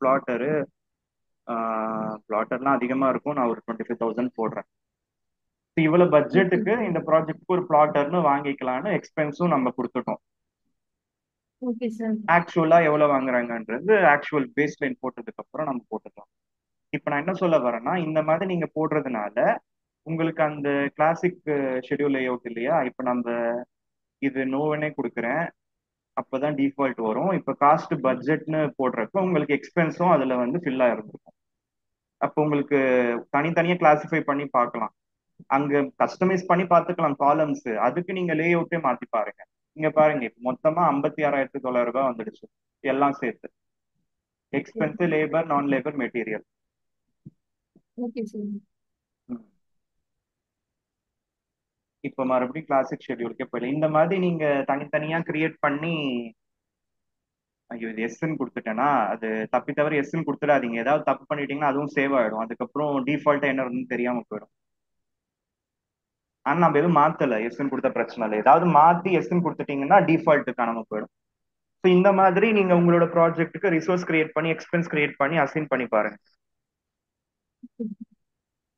பிளாட்டர்லாம் அதிகமா இருக்கும், நான் ஒரு 25,000 போடுறேன். இப்ப இவ்வளவு ஓகே. பட்ஜெட்டுக்கு இந்த ப்ராஜெக்ட்க்கு ஒரு பிளாட்டர்னு வாங்கிக்கலாம்னு எக்ஸ்பென்ஸும் நம்ம கொடுத்துட்டோம். Okay sir. ஆக்சுவலா எவ்வளவு வாங்குறாங்கன்றது ஆக்சுவல் பேஸ் லைன் போட்டதுக்கு அப்புறம் நம்ம போட்டுக்கலாம். இப்ப நான் என்ன சொல்ல வரேன்னா, இந்த மாதிரி நீங்க போடுறதுனால உங்களுக்கு அந்த கிளாசிக் ஷெட்யூல் லேஅவுட் இல்லையா? இப்ப நம்ம இது நோவனே கொடுக்குறேன், அப்பதான் டிஃபால்ட் வரும். இப்ப காஸ்ட் பட்ஜெட்னு போடுறப்ப உங்களுக்கு எக்ஸ்பென்ஸும் அதுல வந்து ஃபில் ஆயிருக்கும். அப்போ உங்களுக்கு தனித்தனியா கிளாசிஃபை பண்ணி பார்க்கலாம். அங்க கஸ்டமைஸ் பண்ணி பார்த்துக்கலாம் காலம்ஸ். அதுக்கு நீங்க லே அவுட்டே மாத்தி பாருங்க. இங்க பாருங்க, இப்ப மொத்தமா 56,900 ரூபாய் வந்துடுச்சு எல்லாம் சேர்த்து. எக்ஸ்பென்ஸ், லேபர், நான் லேபர், மெட்டீரியல். Okay sir. இப்ப மறுபடியும் கிளாசிக் ஷெட்யூலுக்கே போயிடலாம். இந்த மாதிரி நீங்க தனித்தனியா கிரியேட் பண்ணி, ஐயோ இது எஸ்ன்னு கொடுத்துட்டேன்னா அது தப்பி தவிர எஸ்ன்னு கொடுத்துடாதீங்க. ஏதாவது தப்பு பண்ணிட்டீங்கன்னா அதுவும் சேவ் ஆயிடும். அதுக்கப்புறம் டிஃபால்ட்டா என்ன இருந்துன்னு தெரியாம போயிடும். ஆனா நம்ம எதுவும் மாத்தல, எஸ்ன்னு கொடுத்த பிரச்சனை இல்லை. ஏதாவது மாத்தி எஸ்ன்னு கொடுத்துட்டீங்கன்னா டிஃபால்ட் காணாம போயிடும். ஸோ இந்த மாதிரி நீங்க உங்களோட ப்ராஜெக்ட்டுக்கு ரிசோர்ஸ் கிரியேட் பண்ணி எக்ஸ்பென்ஸ் கிரியேட் பண்ணி அசைன் பண்ணி பாருங்க.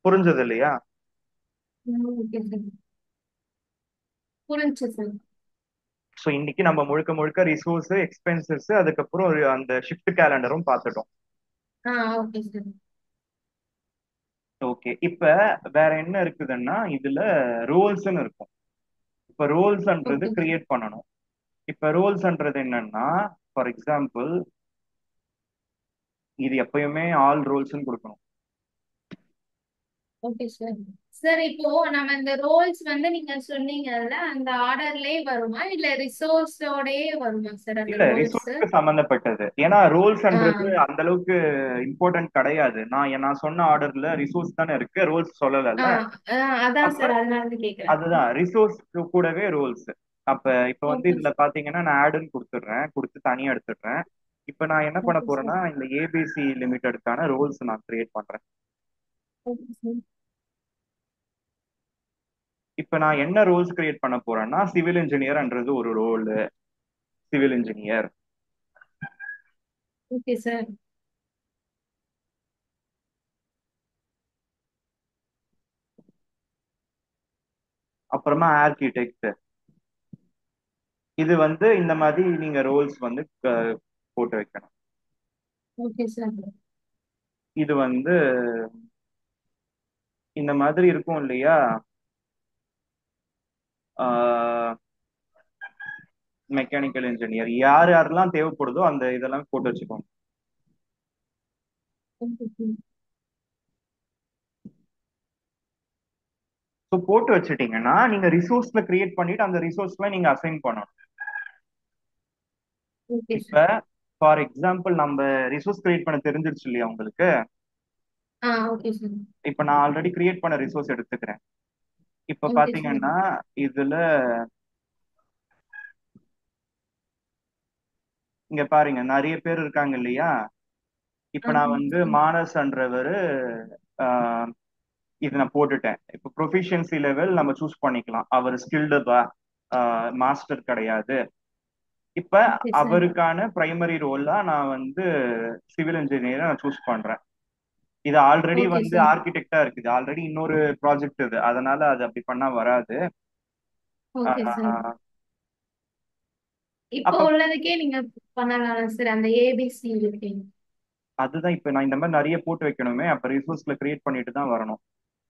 புரிஞ்சது இல்லையா? Okay sir. புரிஞ்சுச்சு சார். ஸோ இன்னைக்கு நம்ம முழுக்க முழுக்க ரிசோர்ஸ், எக்ஸ்பென்சஸ், அதுக்கப்புறம் அந்த ஷிஃப்ட் கேலண்டரும் பார்த்துட்டோம். ஆ. Okay sir. ஓகே, இப்ப வேற என்ன இருக்குதுன்னா இதுல ரோல்ஸ்ன்னு இருக்கும். இப்ப ரோல்ஸ்ன்றது ஓகே சார். கிரியேட் பண்ணணும். இப்ப ரோல்ஸ்ன்றது என்னன்னா, ஃபார் எக்ஸாம்பிள் இது எப்பயுமே ஆல் ரோல்ஸ்ன்னு கொடுக்கணும். Okay sir. சார் இப்போ நம்ம இந்த ரோல்ஸ் வந்து நீங்க சொன்னீங்கல்ல அந்த ஆர்டர்லயே வருமா இல்ல ரிசோர்ஸோடயே வருமா சார் அந்த இல்ல, ரோல்ஸ்? ரிசோர்ஸ்க்கு சம்பந்தப்பட்டது. ஏன்னா ஆ. ரோல்ஸ்ன்றது அந்த அளவுக்கு இம்பார்ட்டன்ட் கிடையாது. நான் சொன்ன ஆர்டர்ல ரிசோர்ஸ் தானே இருக்கு, ரோல்ஸ் ஆ. சொல்லல. ஆ, அதான் அப்ப சார் அதனால தான் கேக்குறேன். அதுதான் ரிசோர்ஸ்க்கு கூடவே ரோல்ஸ். அப்ப இப்ப வந்து ஓகே இதுல சார். பாத்தீங்கன்னா நான் ஆடுன்னு கொடுத்துடுறேன், கொடுத்து தனியா எடுத்துடுறேன். இப்ப நான் என்ன பண்ண ஓகே போறேன்னா சார். இந்த ஏபிசி லிமிடெடுக்கான ரோல்ஸ் நான் கிரியேட் பண்றேன். Okay sir. இப்ப நான் என்ன ரோல்ஸ் கிரியேட் பண்ண போறேன்னா சிவில் இன்ஜினியர்ன்றது ஒரு role. Civil engineer. Okay sir. அப்புறமா ஆர்கிடெக்ட். இது வந்து இந்த மாதிரி நீங்க ரோல்ஸ் வந்து போட்டு வைக்கணும். Okay sir. இது வந்து இந்த மாதிரி இருக்கும் இல்லையா? மெக்கானிக்கல் இன்ஜினியர் யார் யாரெல்லாம் தேவைப்படுதோ அந்த இதெல்லாம் போட்டு வச்சுக்கோங்க. Okay sir. ஸோ போட்டு வச்சுட்டீங்கன்னா நீங்க ரிசோர்ஸ்ல கிரியேட் பண்ணிட்டு அந்த ரிசோர்ஸ்ல நீங்க அசைன் பண்ணணும். ஓகே இப்ப சார். ஃபார் எக்ஸாம்பிள் நம்ம ரிசோர்ஸ் கிரியேட் பண்ண தெரிஞ்சிருச்சு இல்லையா உங்களுக்கு? ஆ. Okay sir. இப்ப நான் ஆல்ரெடி கிரியேட் பண்ண ரிசோர்ஸ் எடுத்துக்கிறேன். இப்ப ஓகே சார். பாத்தீங்கன்னா இதுல இங்க பாருங்க நிறைய பேர் இருக்காங்க இல்லையா? இப்ப நான் வந்து ஆமாம். மானஸ்ன்றவரு இது நான் போட்டுட்டேன். இப்ப ப்ரொஃபிஷியன்சி லெவல் நம்ம சூஸ் பண்ணிக்கலாம். அவர் ஸ்கில்டு மாஸ்டர் கிடையாது. இப்ப ஓகே சார். அவருக்கான பிரைமரி ரோலா நான் வந்து சிவில் இன்ஜினியரை நான் சூஸ் பண்றேன். இது ஆல்ரெடி ஓகே வந்து சார். ஆர்கிடெக்டா இருக்குது, ஆல்ரெடி இன்னொரு ப்ராஜெக்ட் இது, அதனால அது அப்படி பண்ணா வராது. Okay sir. ஆஹ் இப்போ அப்ப உள்ளதுக்கே நீங்க பண்ணலாம் சார் அந்த ஏபிசி இருக்கு. அதுதான் இப்ப நான் இந்த மாதிரி நிறைய போட்டு வைக்கணுமே, அப்ப ரிசோர்ஸ்ல கிரியேட் பண்ணிட்டு தான் வரணும்.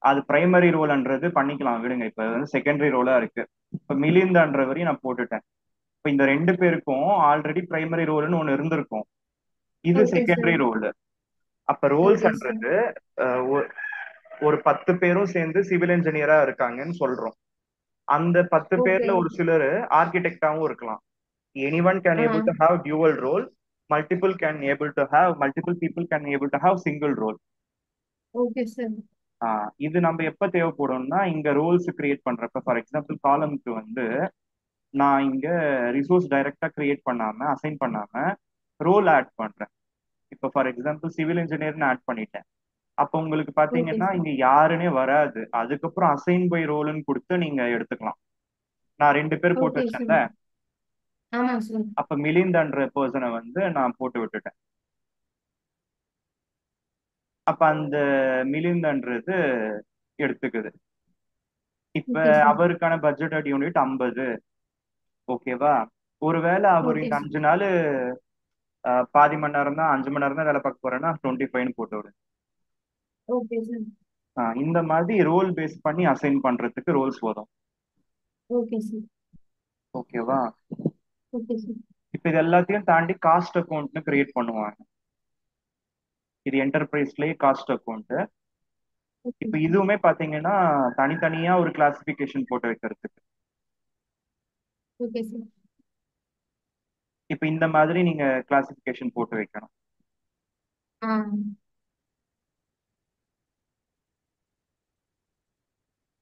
அது பிரைமரி ரோல்ன்றது பண்ணிக்கலாம் விடுங்க, இப்ப வந்து செகண்டரி ரோலா இருக்கு. இப்ப மிலிந்தான்ற வரையும் நான் போட்டுட்டேன். இப்ப இந்த ரெண்டு பேருக்கும் ஆல்ரெடி பிரைமரி ரோல்னு ஒன்னு இருந்திருக்கும், இது ஓகே செகண்டரி சார். ரோல். அப்ப ஓகே சார். ரோல்ஸ்ன்றது ஒரு 10 பேரும் சேர்ந்து சிவில் இன்ஜினியரா இருக்காங்கன்னு சொல்றோம். அந்த 10 பேர்ல ஓகே. ஒரு சிலர் ஆர்கிடெக்டாவும் இருக்கலாம். anyone can ah. able to have dual role, multiple people can able to have single role. Okay sir. இது நம்ம எப்ப தேவைப்படும்னா இங்க ரோல்ஸ் கிரியேட் பண்றப்ப, ஃபார் எக்ஸாம்பிள் காலம்க்கு வந்து நான் இங்க ரிசோர்ஸ் டைரக்டா கிரியேட் பண்ணாம அசைன் பண்ணாம ரோல் ஆட் பண்றேன். இப்ப ஃபார் எக்ஸாம்பிள் சிவில் இன்ஜினியர்னு ஆட் பண்ணிட்டேன். அப்ப உங்களுக்கு ஓகே பாத்தீங்கன்னா சார். இங்க யாருன்னே வராது, அதுக்கப்புறம் அசைன் பை ரோல்னு கொடுத்து நீங்க எடுத்துக்கலாம். நான் 2 பேர் போட்டு ஓகே வச்சேன்ல, சார். ஆமா சார். அப்ப மிலிந்தன்ற பர்சனை வந்து நான் போட்டு விட்டுட்டேன். அப்ப அந்த மிலிந்தன்றது எடுத்துக்குது. இப்ப ஓகே சார். அவருக்கான பட்ஜெட்டட் யூனிட் 50. ஓகேவா? ஒருவேளை அவர் ஓகே இந்த சார். 5 நாள் பாதி மணி நேரம் தான், 5 மணி நேரம் தான் வேலை பார்க்க போறேன்னா 25ன்னு போட்டு விடு. Okay sir. இந்த மாதிரி ரோல் பேஸ் பண்ணி அசைன் பண்றதுக்கு ரோல்ஸ் வரும். Okay sir. ஓகேவா? Okay sir. இப்ப இது எல்லாத்தையும் தாண்டி காஸ்ட் அக்கௌண்ட்னு கிரியேட் பண்ணுவாங்க. இது என்டர்பிரைஸ்லயே காஸ்ட் அக்கௌண்ட். ஓகே இப்ப சார். இதுவுமே பாத்தீங்கன்னா தனித்தனியா ஒரு கிளாசிபிகேஷன் போட்டு வைக்கிறதுக்கு. Okay sir. இப்ப இந்த மாதிரி நீங்க கிளாசிபிகேஷன் போட்டு வைக்கணும். ஆ.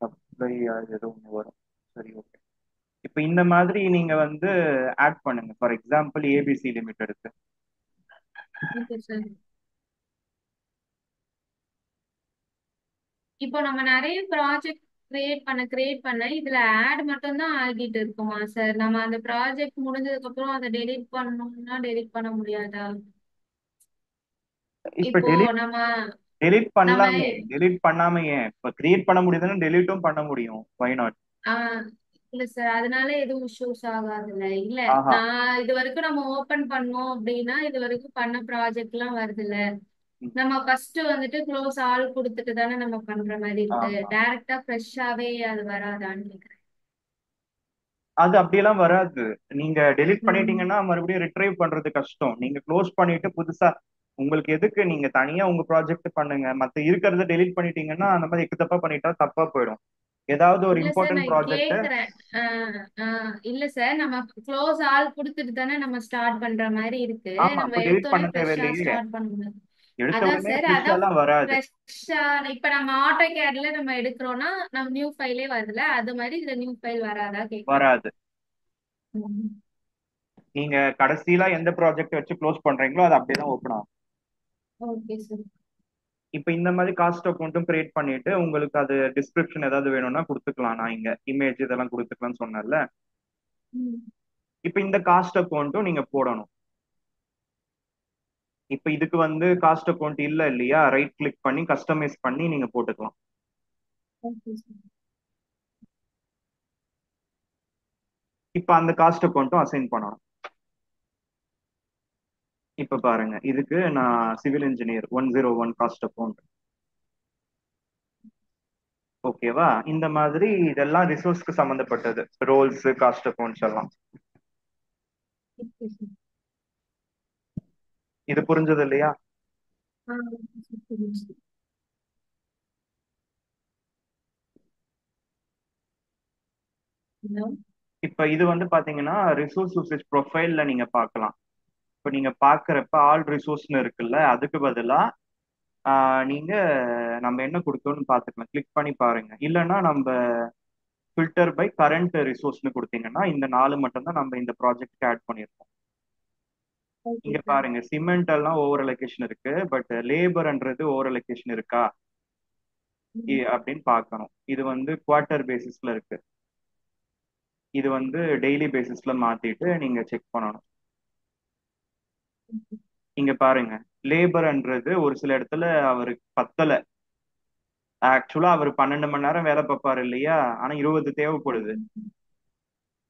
சப்ளை ஏதோ ஒன்று வரும். சரி, ஓகே. இப்ப இந்த மாதிரி நீங்க வந்து ஆட் பண்ணுங்க. ஃபார் எக்ஸாம்பிள் ஏபிசி லிமிடெடுக்கு. Okay sir. இப்போ நம்ம நிறைய ப்ராஜெக்ட் கிரியேட் பண்ண இதுல ஆட் மட்டும் தான் ஆகிட்டு இருக்குமா சார்? நம்ம அந்த ப்ராஜெக்ட் முடிஞ்சதுக்கு அப்புறம் அதை டெலீட் பண்ணணும்னா டெலீட் பண்ண முடியாதா? இப்ப இப்போ டெலிட் நம்ம டெலிட் நம்ம பண்ணலாமே, டெலிட் பண்ணாம ஏன்? இப்ப கிரியேட் பண்ண முடியுதுன்னா டெலிட்டும் பண்ண முடியும், வை நாட்? ஆஹ் இல்ல சார், அதனால எதுவும் இஷ்யூஸ் ஆகாதுல்ல? இல்ல, ஆஹா. நான் இது வரைக்கும் நம்ம ஓபன் பண்ணோம் அப்படின்னா இது வரைக்கும் பண்ண ப்ராஜெக்ட் எல்லாம் வருதுல்ல. ம். நம்ம ஃபர்ஸ்ட் வந்துட்டு க்ளோஸ் ஆல் கொடுத்துட்டு தானே நம்ம பண்ற மாதிரி இருக்கு. ஆமா, டைரக்டா ஃப்ரெஷ்ஷாவே அது வராதான்னு கேக்குறேன். அது அப்படியெல்லாம் வராது. நீங்க டெலிட் ம். பண்ணிட்டீங்கன்னா மறுபடியும் ரிட்ரைவ் பண்றது கஷ்டம். நீங்க க்ளோஸ் பண்ணிட்டு புதுசா உங்களுக்கு எதுக்கு, நீங்க தனியா உங்க ப்ராஜெக்ட் பண்ணுங்க. மத்த இருக்கிறத டெலிட் பண்ணிட்டீங்கன்னா அந்த மாதிரி எக்கு தப்பா பண்ணிட்டா தப்பா போயிடும். ஏதாவது ஒரு இல்ல சார், இம்பார்ட்டன்ட் நான் ப்ராஜெக்ட். கேக்குறேன். இல்ல சார், நம்ம க்ளோஸ் ஆல் கொடுத்துட்டு தானே நம்ம ஸ்டார்ட் பண்ற மாதிரி இருக்கு. ஆமா, நம்ம அப்ப டெலிட் எடுத்தோடனே பண்ண ஃப்ரெஷ்ஷா தேவையில்லையே. ஸ்டார்ட் பண்ணணும். எடுத்த அதான் உடனே சார், ஃப்ரெஷ்ஷா அதான் எல்லாம் வராது. ஃப்ரெஷ்ஷா. இப்ப நம்ம ஆட்டோ கேட்ல நம்ம எடுக்கிறோம்னா நம்ம நியூ ஃபைலே வருதுல, அது மாதிரி இதுல நியூ ஃபைல் வராதா கேக்குறேன். வராது. ம். நீங்க கடைசியில எந்த ப்ராஜெக்ட் வச்சு க்ளோஸ் பண்றீங்களோ அது அப்படியே தான் ஓப்பன் ஆகும். Okay sir. இப்ப இந்த மாதிரி காஸ்ட் அக்கௌண்ட்டும் கிரியேட் பண்ணிட்டு உங்களுக்கு அது டிஸ்கிரிப்ஷன் ஏதாவது வேணும்னா கொடுத்துக்கலாம். நான் இங்க இமேஜ் இதெல்லாம் கொடுத்துக்கலாம்னு சொன்னேன்ல. ம். இப்ப இந்த காஸ்ட் அக்கௌண்ட்டும் நீங்க போடணும். இப்ப இதுக்கு வந்து காஸ்ட் அக்கௌண்ட் இல்ல இல்லையா, ரைட் கிளிக் பண்ணி கஸ்டமைஸ் பண்ணி நீங்க போட்டுக்கலாம். Okay sir. இப்ப அந்த காஸ்ட் அக்கௌண்ட்டும் அசைன் பண்ணணும். இப்ப பாருங்க, இதுக்கு நான் சிவில் இன்ஜினியர் 101 காஸ்ட் அக்கௌண்ட். ஓகேவா? இந்த மாதிரி இதெல்லாம் ரிசோர்ஸ்க்கு சம்பந்தப்பட்டது, ரோல்ஸ் காஸ்ட் அக்கௌண்ட்ஸ் எல்லாம். Okay sir. இது புரிஞ்சது இல்லையா? ஓகே சார், புரியுது. ஹலோ. இப்ப இது வந்து பாத்தீங்கன்னா ரிசோர்ஸ் யூசேஜ் ப்ரொஃபைல்ல நீங்க பார்க்கலாம். இப்ப நீங்க பாக்குறப்ப ஆல் ரிசோர்ஸ்னு இருக்குல்ல, அதுக்கு பதிலா நீங்க நம்ம என்ன கொடுத்தோம்னு பாத்துக்கலாம். கிளிக் பண்ணி பாருங்க. இல்லைன்னா நம்ம ஃபில்டர் பை கரண்ட் ரிசோர்ஸ்னு கொடுத்தீங்கன்னா இந்த 4 மட்டும் தான் நம்ம இந்த ப்ராஜெக்ட்க்கு ஆட் பண்ணியிருக்கோம். ஓகே இங்க சார். பாருங்க, சிமெண்ட் எல்லாம் ஓவர் அலோகேஷன் இருக்கு, பட் லேபர்ன்றது ஓவர் அலோகேஷன் இருக்கா ம். அப்படின்னு பார்க்கணும். இது வந்து குவார்ட்டர் பேசிஸ்ல இருக்கு. இது வந்து டெய்லி பேசிஸ்ல மாத்திட்டு நீங்க செக் பண்ணணும். இங்க பாருங்க, லேபர்ன்றது ஒரு சில இடத்துல அவருக்கு பத்தல. ஆக்சுவலா அவர் 12 மணி நேரம் வேலை பார்ப்பாரு இல்லையா, ஆனா 20 தேவைப்படுது.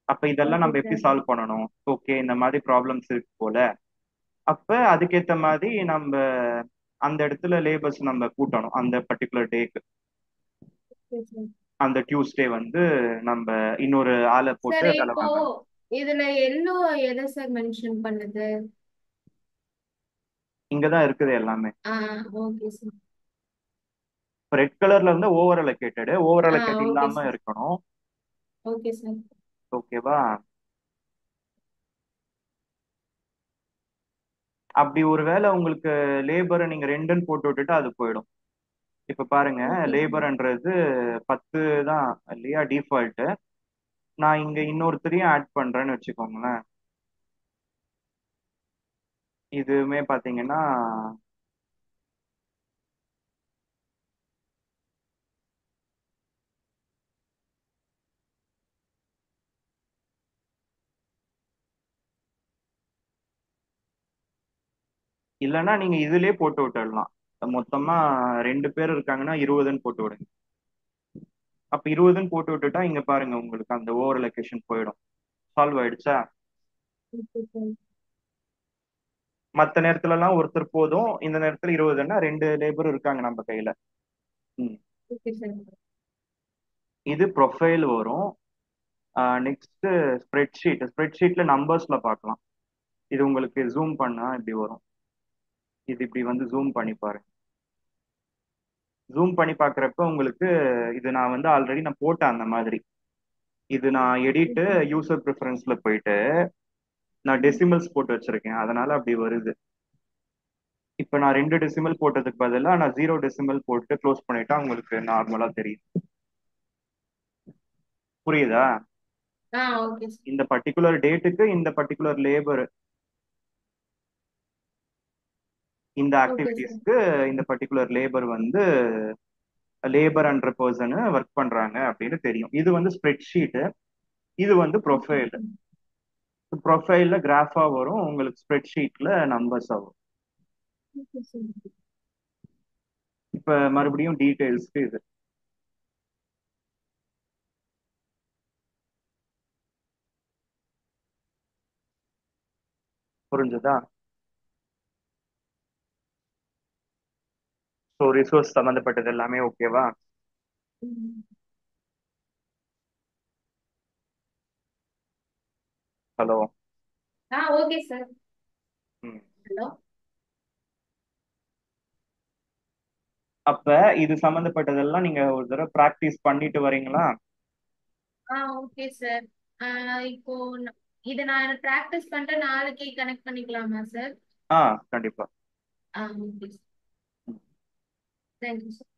அப்ப இதெல்லாம் ஓகே நம்ம எப்படி சார். சால்வ் பண்ணணும்? ஓகே, இந்த மாதிரி ப்ராப்ளம்ஸ் இருக்கு போல. அப்ப அதுக்கேத்த மாதிரி நம்ம அந்த இடத்துல லேபர்ஸ் நம்ம கூட்டணும் அந்த பர்டிகுலர் டேக்கு. Okay sir. அந்த டியூஸ்டே வந்து நம்ம இன்னொரு ஆளை போட்டு சார் வேலை இப்போ வாங்கணும். இதுல எல்லோ எதை சார் மென்ஷன் பண்ணுது? இங்கதான் இருக்குது எல்லாமே. ஆ ஓகே சார். ரெட் கலர்ல வந்து ஓவர் அலோகேட்டடு, ஓவர் ஆ அலோகேட் ஓகே இல்லாம சார். இருக்கணும். Okay sir. ஓகேவா? அப்படி ஒருவேளை உங்களுக்கு லேபரை நீங்க ரெண்டுன்னு போட்டு விட்டுட்டு அது போயிடும். இப்ப பாருங்க, ஓகே சார். லேபர்ன்றது 10 தான் இல்லையா டிஃபால்ட். நான் இங்க இன்னொருத்தரையும் ஆட் பண்றேன்னு வச்சுக்கோங்களேன். இதுவுமே பாத்தீங்கன்னா இல்லைன்னா நீங்க இதுலயே போட்டு விட்டுடலாம். மொத்தமா 2 பேர் இருக்காங்கன்னா 20ன்னு போட்டு விடுங்க. அப்ப 20ன்னு போட்டு விட்டுட்டா இங்க பாருங்க உங்களுக்கு அந்த ஓவர் லொகேஷன் போயிடும். சால்வ் ஆயிடுச்சா? Okay sir. மத்த நேரத்துல எல்லாம் ஒருத்தர் போதும், இந்த நேரத்துல 20ன்னா 2 லேபர் இருக்காங்க நம்ம கையில. ம். Okay sir. இது ப்ரொஃபைல் வரும். Next spreadsheet. ஸ்ப்ரெட்ஷீட்ல நம்பர்ஸ்ல பார்க்கலாம். இது உங்களுக்கு ஜூம் பண்ணா இப்படி வரும். இது இப்படி வந்து ஜூம் பண்ணி பாருங்க. ஜூம் பண்ணி பார்க்குறப்ப உங்களுக்கு இது நான் வந்து ஆல்ரெடி நான் போட்டேன் அந்த மாதிரி. இது நான் எடிட்டு ஓகே. யூசர் ப்ரிஃபரன்ஸ்ல போயிட்டு நான் டெசிமல்ஸ் போட்டு வச்சிருக்கேன், அதனால அப்படி வருது. இப்போ நான் 2 டெசிமல் போட்டதுக்கு பதிலாக நான் 0 டெசிமல் போட்டு க்ளோஸ் பண்ணிட்டா உங்களுக்கு நார்மலா தெரியும். புரியுதா? ஆ ஓகே சார். இந்த பர்டிகுலர் டேட்டுக்கு இந்த பர்டிகுலர் லேபர், இந்த ஓகே சார். ஆக்டிவிட்டீஸ்க்கு இந்த பர்டிகுலர் லேபர் வந்து லேபர் அண்ட் பர்சன் ஒர்க் பண்றாங்க அப்படின்னு தெரியும். இது வந்து ஸ்ப்ரெட்ஷீட். இது வந்து ஓகே ப்ரொஃபைல். சார். ப்ரொஃபைல்ல கிராஃபா வரும், உங்களுக்கு ஸ்ப்ரெட்ஷீட்ல நம்பர்ஸா வரும். Okay sir. இப்ப மறுபடியும் டீடைல்ஸ்க்கு இது புரிஞ்சுதா? ஸோ ரிசோர்ஸ் சம்மந்தப்பட்டது எல்லாமே ஓகேவா? ம். ஹலோ. Okay sir. ம். ஹலோ. அப்ப இது சம்மந்தப்பட்டதெல்லாம் நீங்க ஒரு தடவை ப்ராக்டிஸ் பண்ணிட்டு வரீங்களா? Okay sir. இப்போ இதை நான் ப்ராக்டிஸ் பண்ணிட்டு நாளைக்கு கனெக்ட் பண்ணிக்கலாமா சார்? ஆ, கண்டிப்பா. Okay sir. Thank you sir.